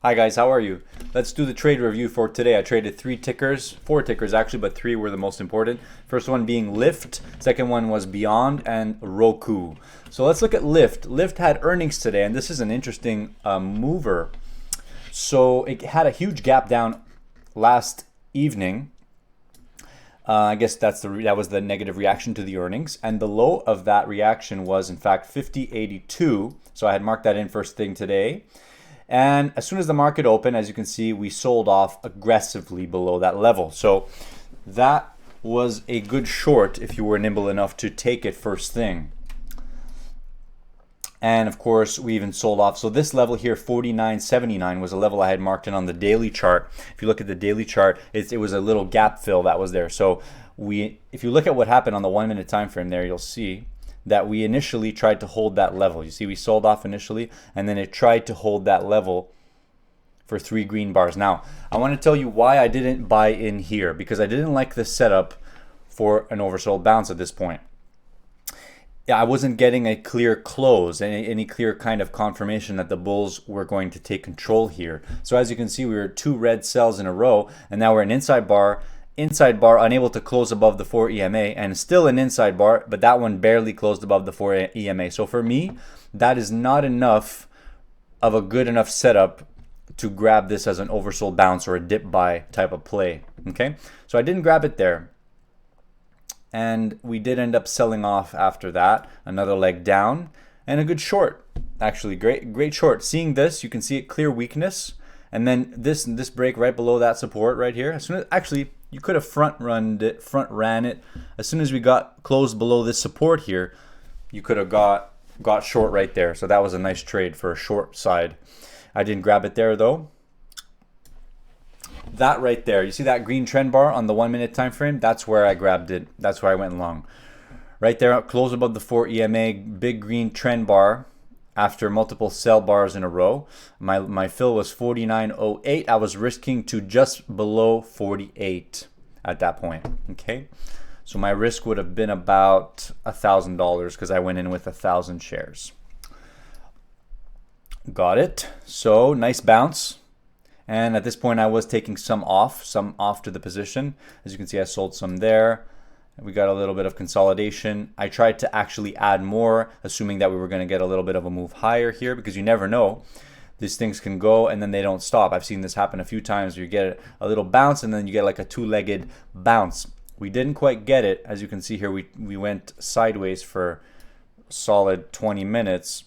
Hi guys, how are you? Let's do the trade review for today. I traded four tickers actually, but three were the most important. First one being LYFT, second one was BYND, and ROKU. So let's look at LYFT. LYFT had earnings today, and this is an interesting mover. So it had a huge gap down last evening. I guess that was the negative reaction to the earnings, and the low of that reaction was in fact 50.82. So I had marked that in first thing today. And as soon as the market opened, as you can see, we sold off aggressively below that level. So that was a good short if you were nimble enough to take it first thing. And of course, we even sold off. So this level here, 49.79, was a level I had marked in on the daily chart. If you look at the daily chart, it was a little gap fill that was there. So if you look at what happened on the 1 minute time frame there, you'll see that we initially tried to hold that level. You see, we sold off initially, and then it tried to hold that level for 3 green bars. Now, I want to tell you why I didn't buy in here, because I didn't like the setup for an oversold bounce at this point. Yeah, I wasn't getting a clear close, any clear kind of confirmation that the bulls were going to take control here. So as you can see, we were 2 red cells in a row, and now we're an inside bar, unable to close above the 4 EMA, and still an inside bar, but that one barely closed above the 4 EMA. So for me, that is not enough of a good enough setup to grab this as an oversold bounce or a dip buy type of play. Okay, so I didn't grab it there, and we did end up selling off after that. Another leg down and a good short, actually great short. Seeing this, you can see it clear weakness, and then this break right below that support right here. As soon as actually, you could have front ran it. As soon as we got closed below this support here, you could have got short right there. So that was a nice trade for a short side. I didn't grab it there though. That right there, you see that green trend bar on the 1 minute time frame? That's where I grabbed it. That's where I went long. Right there, close above the 4 EMA, big green trend bar. After multiple sell bars in a row, my fill was 49.08. I was risking to just below 48 at that point. Okay, so my risk would have been about $1,000 because I went in with 1,000 shares. Got it. So nice bounce. And at this point, I was taking some off to the position. As you can see, I sold some there. We got a little bit of consolidation. I tried to actually add more, assuming that we were going to get a little bit of a move higher here, because you never know. These things can go and then they don't stop. I've seen this happen a few times. You get a little bounce and then you get like a 2-legged bounce. We didn't quite get it. As you can see here, we went sideways for a solid 20 minutes.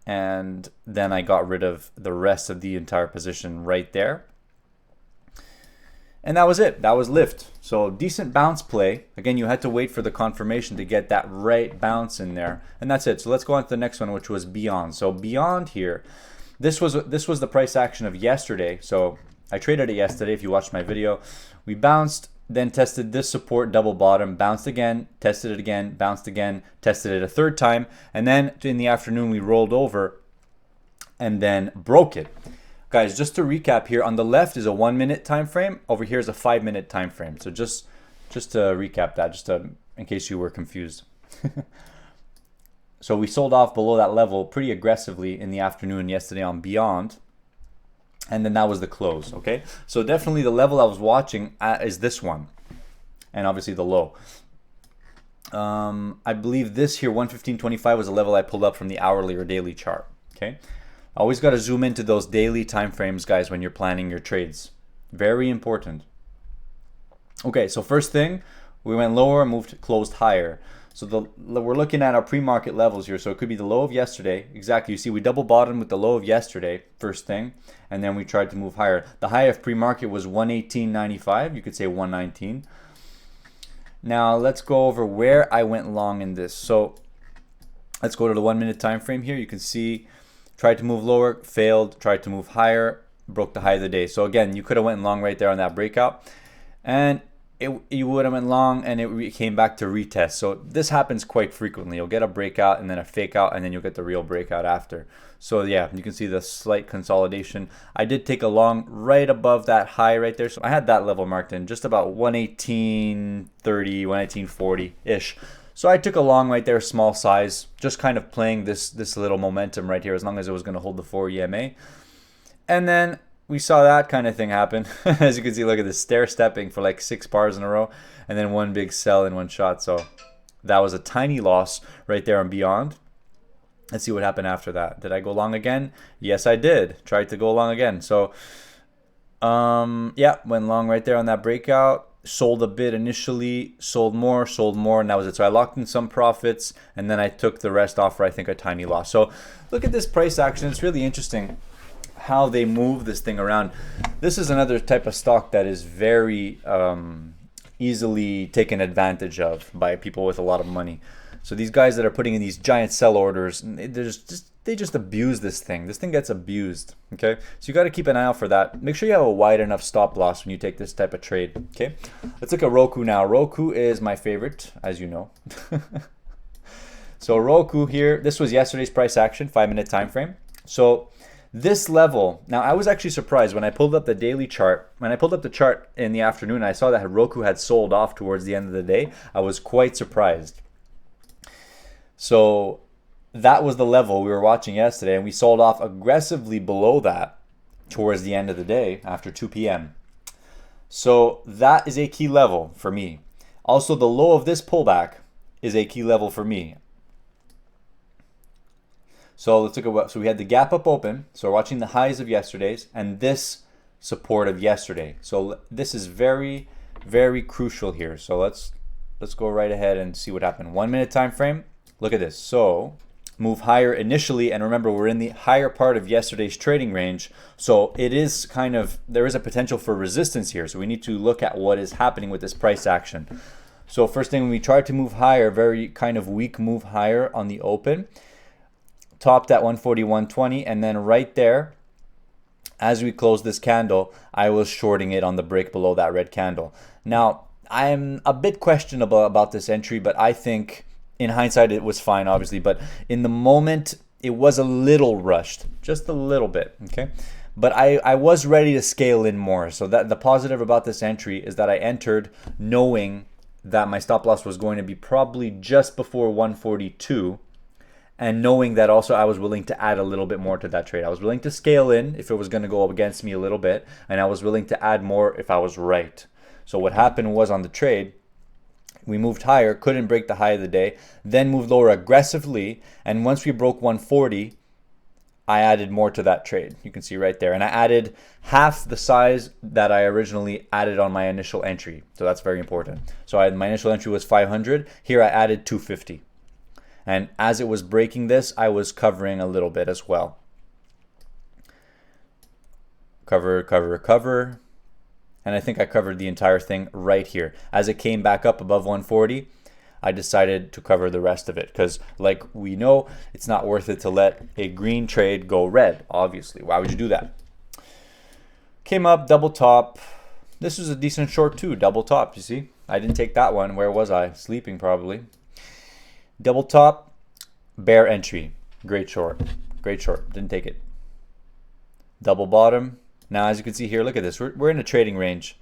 And then I got rid of the rest of the entire position right there. And that was it. That was LYFT. So decent bounce play. Again, you had to wait for the confirmation to get that right bounce in there. And that's it. So let's go on to the next one, which was BYND. So BYND here, this was the price action of yesterday. So I traded it yesterday if you watched my video. We bounced, then tested this support, double bottom, bounced again, tested it again, bounced again, tested it a third time. And then in the afternoon, we rolled over and then broke it. Guys, just to recap here, on the left is a 1 minute time frame. Over here is a 5 minute time frame. So just to recap that, in case you were confused. So we sold off below that level pretty aggressively in the afternoon yesterday on BYND. And then that was the close, okay? So definitely the level I was watching is this one. And obviously the low. I believe this here, 115.25, was a level I pulled up from the hourly or daily chart, okay? Always got to zoom into those daily time frames, guys, when you're planning your trades. Very important. Okay, so first thing, we went lower and closed higher. So we're looking at our pre-market levels here. So it could be the low of yesterday. Exactly. You see, we double bottomed with the low of yesterday, first thing, and then we tried to move higher. The high of pre-market was 118.95. You could say 119. Now let's go over where I went long in this. So let's go to the 1 minute time frame here. You can see. Tried to move lower, failed, tried to move higher, broke the high of the day. So again, you could have went long right there on that breakout. And you would have went long and it came back to retest. So this happens quite frequently. You'll get a breakout and then a fake out and then you'll get the real breakout after. So yeah, you can see the slight consolidation. I did take a long right above that high right there. So I had that level marked in just about 118.30, 118.40-ish. So I took a long right there, small size, just kind of playing this little momentum right here, as long as it was going to hold the 4 EMA. And then we saw that kind of thing happen. As you can see, look at this, stair stepping for like 6 bars in a row, and then one big sell in one shot. So that was a tiny loss right there on BYND. Let's see what happened after that. Did I go long again? Yes, I did. Tried to go long again. So yeah, went long right there on that breakout. Sold a bit initially, sold more, and that was it. So I locked in some profits, and then I took the rest off for, I think, a tiny loss. So look at this price action. It's really interesting how they move this thing around. This is another type of stock that is very easily taken advantage of by people with a lot of money. So these guys that are putting in these giant sell orders, they just abuse this thing. This thing gets abused, okay? So you got to keep an eye out for that. Make sure you have a wide enough stop loss when you take this type of trade, okay? Let's look at ROKU now. ROKU is my favorite, as you know. So ROKU here, this was yesterday's price action, 5-minute time frame. So this level, now I was actually surprised when I pulled up the daily chart. When I pulled up the chart in the afternoon, I saw that ROKU had sold off towards the end of the day. I was quite surprised. So that was the level we were watching yesterday, and we sold off aggressively below that towards the end of the day after 2 p.m. So that is a key level for me. Also, the low of this pullback is a key level for me. So let's look at what, so we had the gap up open. So we're watching the highs of yesterday's and this support of yesterday. So this is very, very crucial here. So let's go right ahead and see what happened. 1 minute time frame. Look at this. So move higher initially, and remember we're in the higher part of yesterday's trading range, so it is kind of, there is a potential for resistance here, so we need to look at what is happening with this price action. So first thing, when we tried to move higher, very kind of weak move higher on the open, topped at 141.20, and then right there as we closed this candle, I was shorting it on the break below that red candle. Now I'm a bit questionable about this entry, but I think in hindsight, it was fine, obviously, but in the moment, it was a little rushed, just a little bit, okay? But I was ready to scale in more. So that the positive about this entry is that I entered knowing that my stop loss was going to be probably just before 142, and knowing that also I was willing to add a little bit more to that trade. I was willing to scale in if it was going to go up against me a little bit, and I was willing to add more if I was right. So what happened was on the trade, we moved higher, couldn't break the high of the day, then moved lower aggressively, and once we broke 140, I added more to that trade. You can see right there. And I added half the size that I originally added on my initial entry. So that's very important. So my initial entry was 500. Here I added 250. And as it was breaking this, I was covering a little bit as well. Cover, cover, cover. And I think I covered the entire thing right here. As it came back up above 140, I decided to cover the rest of it because, like we know, it's not worth it to let a green trade go red, obviously. Why would you do that? Came up, double top. This was a decent short too, double top, you see? I didn't take that one. Where was I? Sleeping probably. Double top, bear entry. Great short. Great short. Didn't take it. Double bottom. Now, as you can see here, look at this. We're in a trading range.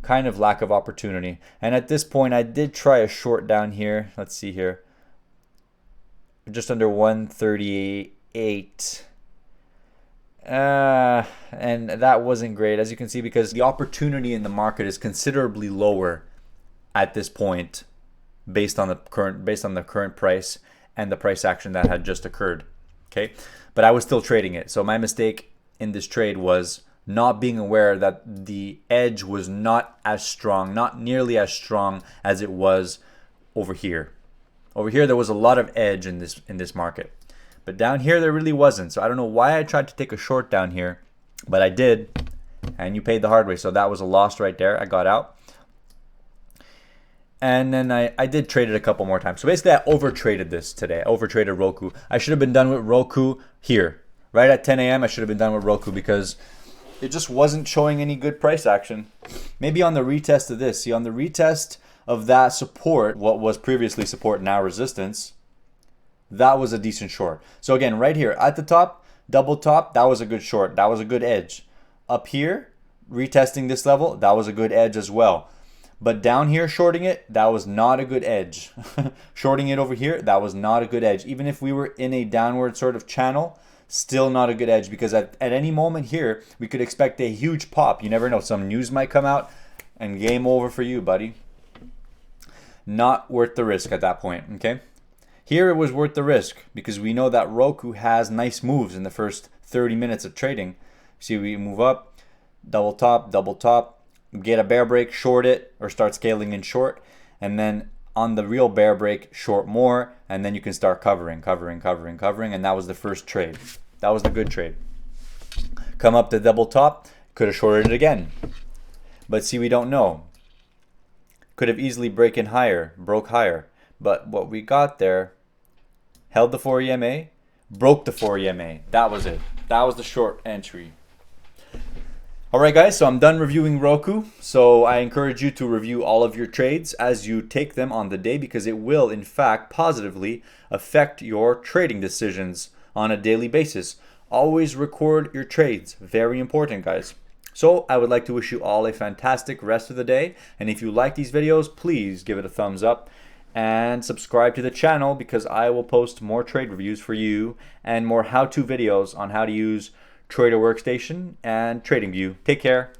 Kind of lack of opportunity. And at this point, I did try a short down here. Let's see here. Just under 138. And that wasn't great, as you can see, because the opportunity in the market is considerably lower at this point based on the current price and the price action that had just occurred. Okay, but I was still trading it. So my mistake in this trade was not being aware that the edge was not as strong, not nearly as strong as it was over here. Over here there was a lot of edge in this market, but down here there really wasn't. So I don't know why I tried to take a short down here, but I did, and you paid the hard way. So that was a loss right there. I got out, and then I did trade it a couple more times. So basically I overtraded this today. I overtraded ROKU. I should have been done with ROKU here. Right at 10 a.m. I should have been done with ROKU because it just wasn't showing any good price action. Maybe on the retest of this. See, on the retest of that support, what was previously support, now resistance, that was a decent short. So again, right here at the top, double top, that was a good short. That was a good edge. Up here, retesting this level, that was a good edge as well. But down here, shorting it, that was not a good edge. Shorting it over here, that was not a good edge. Even if we were in a downward sort of channel, Still not a good edge, because at any moment here, we could expect a huge pop. You never know. Some news might come out and game over for you, buddy. Not worth the risk at that point, okay? Here it was worth the risk because we know that ROKU has nice moves in the first 30 minutes of trading. See, we move up, double top, get a bear break, short it, or start scaling in short, and then on the real bear break, short more, and then you can start covering, and that was the first trade. That was the good trade. Come up to double top, could have shorted it again. But see, we don't know. Could have easily broke higher. But what we got there, held the 4 EMA, broke the 4 EMA. That was it. That was the short entry. Alright guys, so I'm done reviewing ROKU. So I encourage you to review all of your trades as you take them on the day, because it will in fact positively affect your trading decisions on a daily basis. Always record your trades. Very important, guys. So I would like to wish you all a fantastic rest of the day. And if you like these videos, please give it a thumbs up and subscribe to the channel, because I will post more trade reviews for you and more how-to videos on how to use Trader Workstation and TradingView. Take care.